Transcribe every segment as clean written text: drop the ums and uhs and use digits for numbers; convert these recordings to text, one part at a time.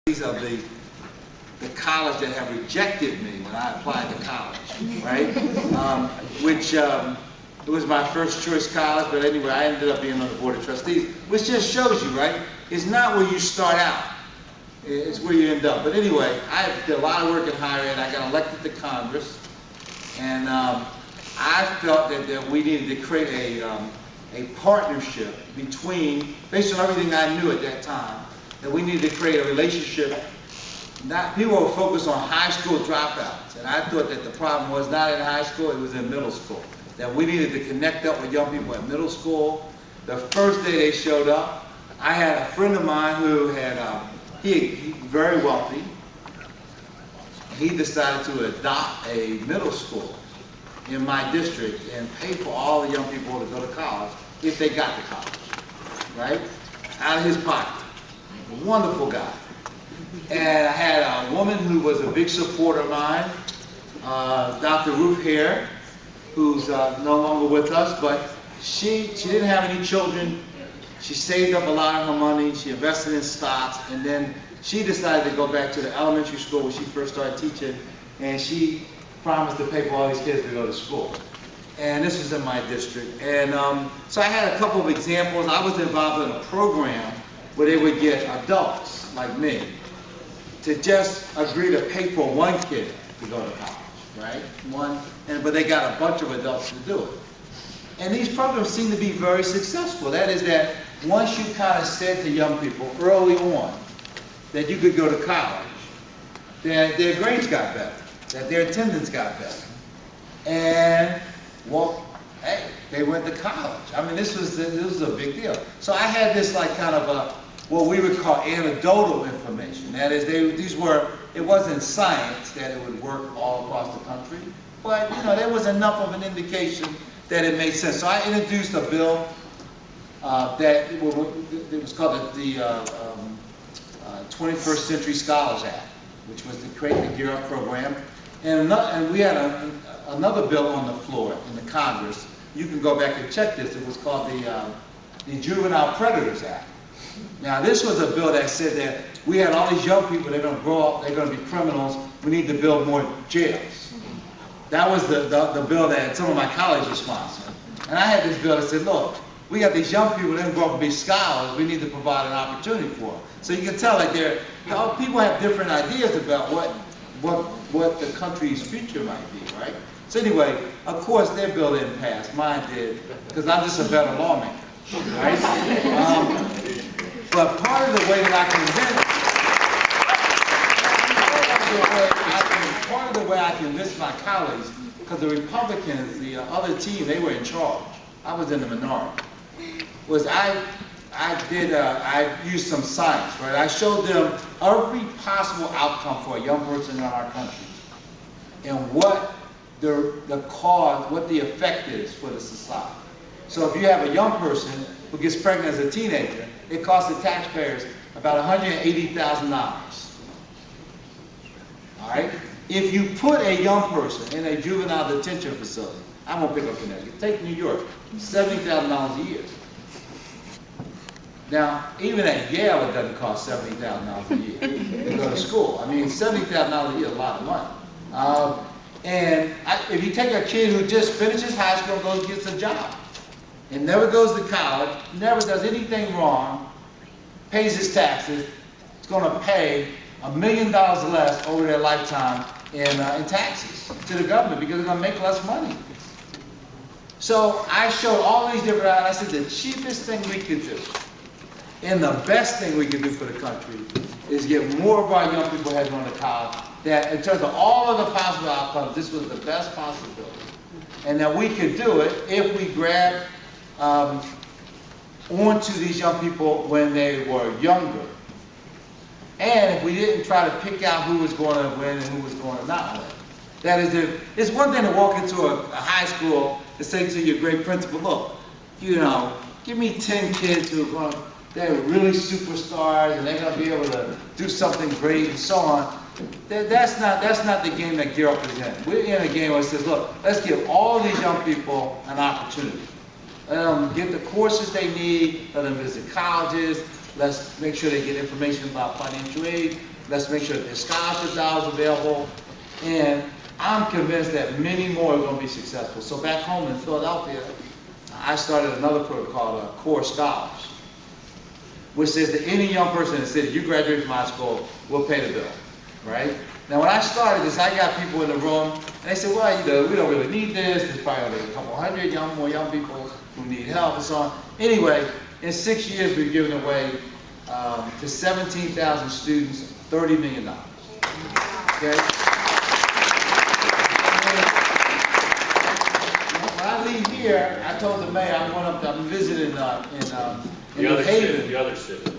of the college that have rejected me when I applied to college, right? It was my first choice college, but anyway, I ended up being on the board of trustees, which just shows you, right? It's not where you start out, it's where you end up. But anyway, I did a lot of work in higher ed. I got elected to Congress, and I felt that we needed to create a partnership between, based on everything I knew at that time, that we needed to create a relationship. People were focused on high school dropouts, and I thought that the problem was not in high school, it was in middle school. That we needed to connect up with young people at middle school. The first day they showed up, I had a friend of mine who had, he very wealthy. He decided to adopt a middle school in my district and pay for all the young people to go to college if they got to college, right? Out of his pocket. A wonderful guy. And I had a woman who was a big supporter of mine, Dr. Ruth Hare, who's no longer with us, but she didn't have any children. She saved up a lot of her money, she invested in stocks, and then she decided to go back to the elementary school where she first started teaching, and she promised to pay for all these kids to go to school. And this was in my district. And so I had a couple of examples. I was involved in a program where they would get adults like me to just agree to pay for one kid to go to college, right? But they got a bunch of adults to do it. And these programs seem to be very successful. That is that once you kind of said to young people early on that you could go to college, that their grades got better, that their attendance got better. And, well, hey, they went to college. I mean, this was a big deal. So I had this like kind of what we would call anecdotal information. That is, it wasn't science that it would work all across the country, but there was enough of an indication that it made sense. So I introduced a bill that it was called the 21st Century Scholars Act, which was to create the Gear Up program. And we had another bill on the floor in the Congress. You can go back and check this. It was called the Juvenile Predators Act. Now, this was a bill that said that we had all these young people, they're going to grow up, they're going to be criminals, we need to build more jails. That was the bill that some of my colleagues were sponsoring. And I had this bill that said, look, we got these young people, they're going to grow up and be scholars, we need to provide an opportunity for them. So you can tell that people have different ideas about what the country's future might be, right? So anyway, of course their bill didn't pass, mine did, because I'm just a better lawmaker, right? But part of the way that part of the way I convinced my colleagues, because the Republicans, the other team, they were in charge. I was in the minority. Was I used some science, right? I showed them every possible outcome for a young person in our country, and what the cause, what the effect is for the society. So if you have a young person who gets pregnant as a teenager, it costs the taxpayers about $180,000. All right? If you put a young person in a juvenile detention facility, I won't pick up Connecticut, take New York, $70,000 a year. Now, even at Yale, it doesn't cost $70,000 a year to go to school. I mean, $70,000 a year is a lot of money. If you take a kid who just finishes high school and goes and gets a job, and never goes to college, never does anything wrong, pays his taxes, it's going to pay $1 million less over their lifetime in taxes to the government because they're going to make less money. So I showed all these different, I said the cheapest thing we could do and the best thing we could do for the country is get more of our young people heading on to college, that in terms of all of the possible outcomes, this was the best possibility. And that we could do it if we grabbed onto these young people when they were younger. And if we didn't try to pick out who was going to win and who was going to not win. That is, it's one thing to walk into a high school and say to your great principal, look, give me 10 kids who are they're really superstars and they're going to be able to do something great and so on. That's not the game that Gear Up is in. We're in a game where it says, look, let's give all these young people an opportunity. Let them get the courses they need, let them visit colleges, let's make sure they get information about financial aid. Let's make sure that there's scholarship dollars available. And I'm convinced that many more are going to be successful. So back home in Philadelphia, I started another program called Core Scholars, which says that any young person in the city, you graduate from high school, we'll pay the bill, right? Now when I started this, I got people in the room, and they said, well, you know, we don't really need this. There's probably only a couple hundred more young people who need help and so on. Anyway, in 6 years, we've given away to 17,000 students $30 million. Okay? When I leave here, I told the mayor I'm visiting in New Haven. The other city.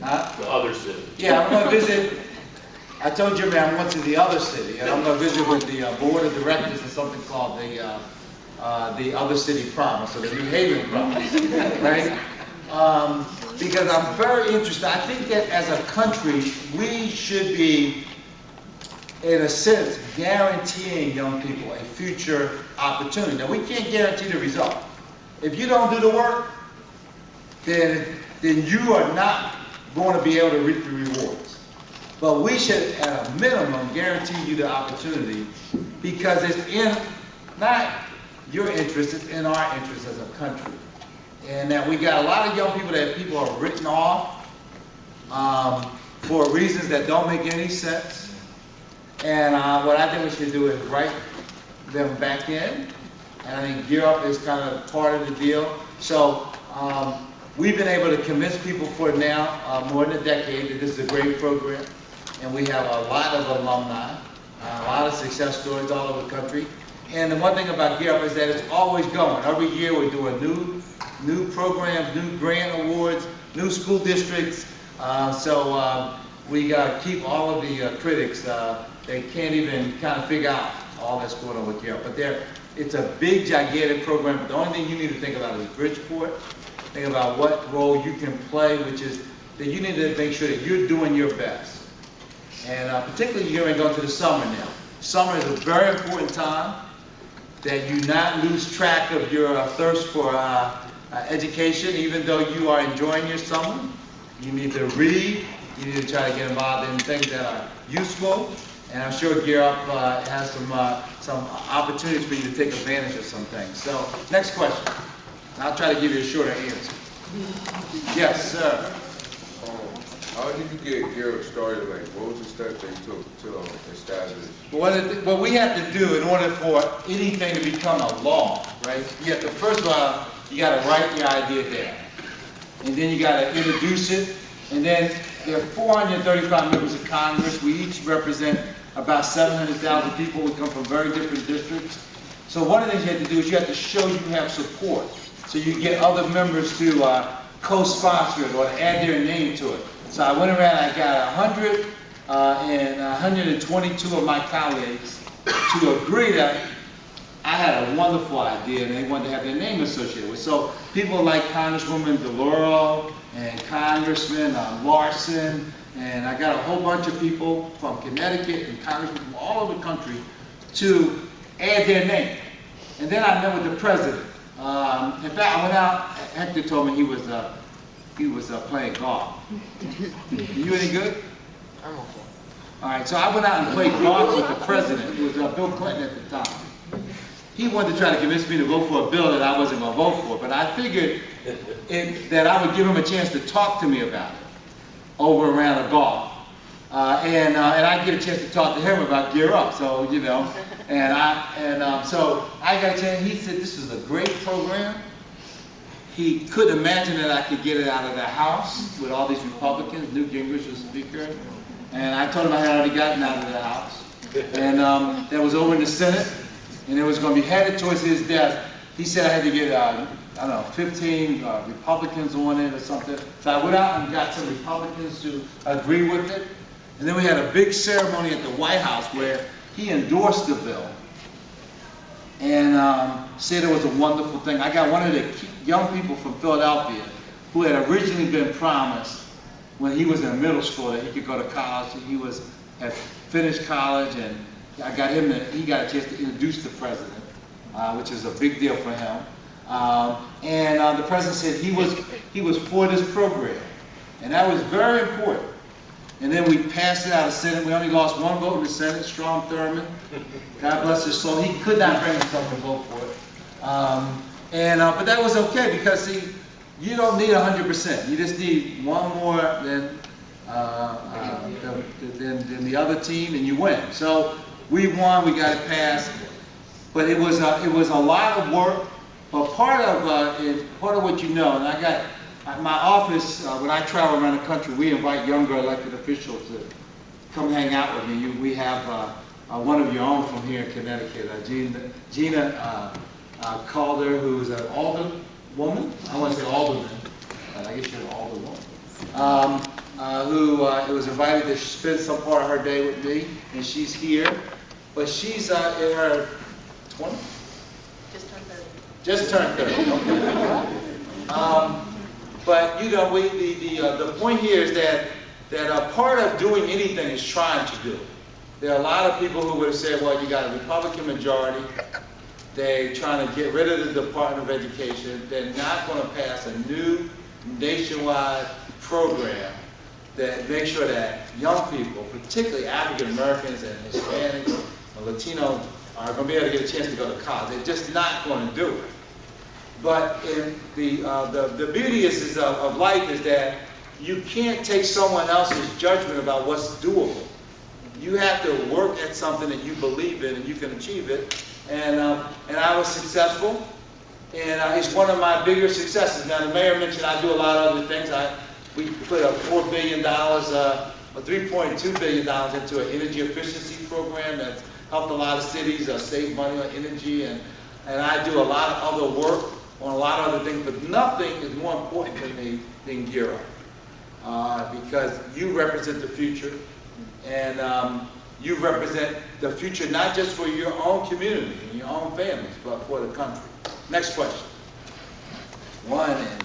Huh? The other city. Yeah, I'm going to visit. I told Jimmy I'm going to the other city, and I'm going to visit with the board of directors of something called the Other City Promise, so the New Haven Promise, right? Because I'm very interested. I think that as a country, we should be, in a sense, guaranteeing young people a future opportunity. Now, we can't guarantee the result. If you don't do the work, then you are not going to be able to reap the rewards. But we should, at a minimum, guarantee you the opportunity, because it's in not your interest, it's in our interest as a country. And that we got a lot of young people that people are written off for reasons that don't make any sense. And what I think we should do is write them back in. And I think Gear Up is kind of part of the deal. So we've been able to convince people for now more than a decade that this is a great program. And we have a lot of alumni, a lot of success stories all over the country. And the one thing about Gear Up is that it's always going. Every year we're doing new programs, new grant awards, new school districts. So we got to keep all of the critics. They can't even kind of figure out all that's going on with Gear Up. But it's a big, gigantic program. But the only thing you need to think about is Bridgeport. Think about what role you can play, which is that you need to make sure that you're doing your best. And particularly you're going to go to the summer now. Summer is a very important time that you not lose track of your thirst for education, even though you are enjoying your summer. You need to read. You need to try to get involved in things that are useful. And I'm sure Gear Up has some opportunities for you to take advantage of some things. So, next question. I'll try to give you a shorter answer. Yes, sir. How did you get Gear Up started? Like, what was the steps that you took to establish? What we have to do in order for anything to become a law, right? You have to, first of all, you got to write your idea down. And then you got to introduce it. And then there are 435 members of Congress. We each represent about 700,000 people. We come from very different districts. So one of the things you have to do is you have to show you have support. So you get other members to co-sponsor it or add their name to it. So I went around, I got 122 of my colleagues to agree that I had a wonderful idea and they wanted to have their name associated with it. So people like Congresswoman DeLauro and Congressman Larson, and I got a whole bunch of people from Connecticut and congressmen from all over the country to add their name. And then I met with the president. In fact, I went out, Hector told me he was playing golf. You any good? I'm okay. All right, so I went out and played golf with the president. It was Bill Clinton at the time. He wanted to try to convince me to vote for a bill that I wasn't going to vote for, but I figured that I would give him a chance to talk to me about it over a round of golf. And I'd get a chance to talk to him about Gear Up, so, you know. So I got a chance. He said this is a great program. He couldn't imagine that I could get it out of the House with all these Republicans. Newt Gingrich was Speaker. And I told him I had already gotten out of the House. And that was over in the Senate. And it was going to be headed towards his desk. He said I had to get, I don't know, 15 Republicans on it or something. So I went out and got some Republicans to agree with it. And then we had a big ceremony at the White House where he endorsed the bill. And said it was a wonderful thing. I got one of the young people from Philadelphia who had originally been promised when he was in middle school that he could go to college. He had finished college, and I got him. He got a chance to introduce the president, which is a big deal for him. And the president said he was for this program, and that was very important And then we passed it out of the Senate. We only lost one vote in the Senate, Strom Thurmond. God bless his soul. He could not bring himself to vote for it. But that was okay because, see, you don't need 100%. You just need one more than the other team, and you win. So we won. We got it passed. But it was a lot of work. But part of what you know, and I got my office, when I travel around the country, we invite younger elected officials to come hang out with me. We have one of your own from here in Connecticut, Gina Calder, who's an alderwoman. I want to say alderman. I guess you're an alderwoman. Who was invited to spend some part of her day with me, and she's here. But she's in her 20s? Just turned 30, okay. But you know, the point here is that a part of doing anything is trying to do it. There are a lot of people who would have said, well, you got a Republican majority, they're trying to get rid of the Department of Education, they're not going to pass a new nationwide program that makes sure that young people, particularly African Americans and Hispanics and Latino, are going to be able to get a chance to go to college. They're just not going to do it. But in the beauty of life is that you can't take someone else's judgment about what's doable. You have to work at something that you believe in and you can achieve it. And I was successful, and it's one of my bigger successes. Now, the mayor mentioned I do a lot of other things. We put $4 billion, $3.2 billion into an energy efficiency program that's helped a lot of cities save money on energy, and I do a lot of other work on a lot of other things, but nothing is more important to me than Gear Up. Because you represent the future, and you represent the future not just for your own community and your own families, but for the country. Next question. One and